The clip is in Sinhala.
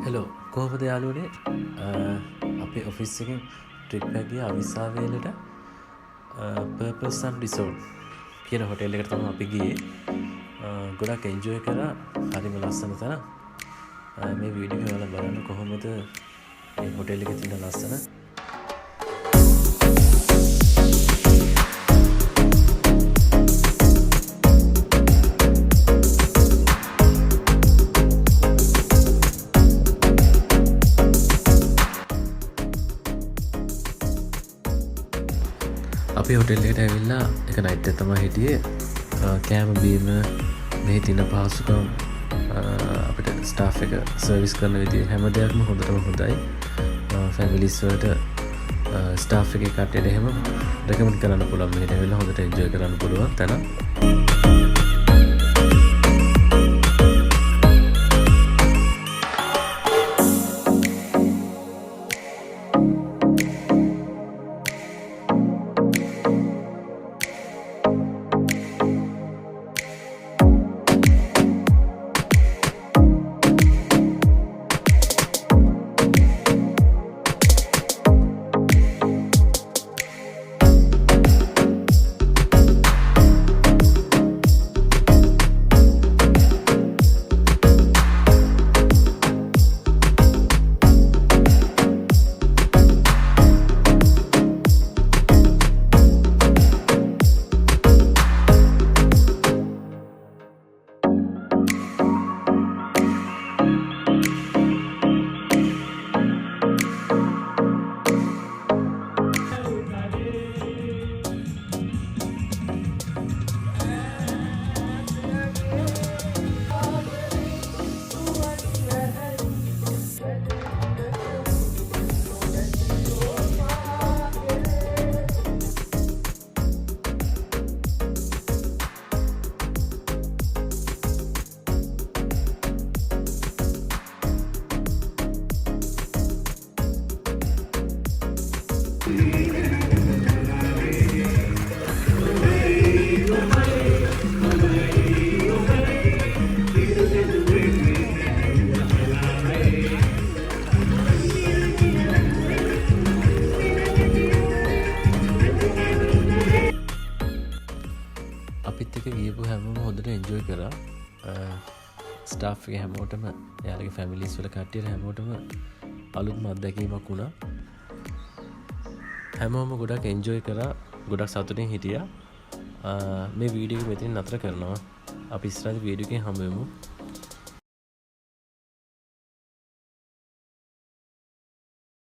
හෙලෝ කොහොමද යාළුවනේ අපේ ඔෆිස් එකෙන් ට්‍රිප් එක ගියා අවිස්සාවේලට පර්පස් සන් රිසෝට් කියන හොටෙල් එකට තමයි අපි ගියේ. ගොඩක් එන්ජොයි කරා. හරිම ලස්සන තැන. මේ වීඩියෝ එක ඔයාලා බලන්න කොහොමද මේ හොටෙල් එකේ තියෙන ලස්සන. අපි හොටෙල් එකට ඇවිල්ලා එක නයිට් එක තමයි හිටියේ. කෑම බීම මෙහි තියෙන පහසුකම් අපිට ස්ටාෆ් එක සර්විස් කරන විදිහ හැම දෙයක්ම හොඳටම හොඳයි. ෆැමිලිස් වලට ස්ටාෆ් එකේ කට්ටියට එහෙම රෙකමන්ඩ් කරන්න පුළුවන්. මෙහෙට ඇවිල්ලා හොඳට එන්ජොයි කරන්න පුළුවන් තැන. අපිත් එක්ක ගියපු හැමෝම හොඳට එන්ජොයි කරා. ස්ටාෆ් එක හැමෝටම එයාලගේ ෆැමිලිස් වල කට්ටියට හැමෝටම අලුත්ම අත්දැකීමක් වුණා. හැමෝම ගොඩක් එන්ජොයි කරා. ගොඩක් සතුටින් හිටියා. මේ වීඩියෝ එක මෙතනින් නතර කරනවා. අපි ඉස්සරහට වීඩියෝ එකෙන් හමු වෙමු.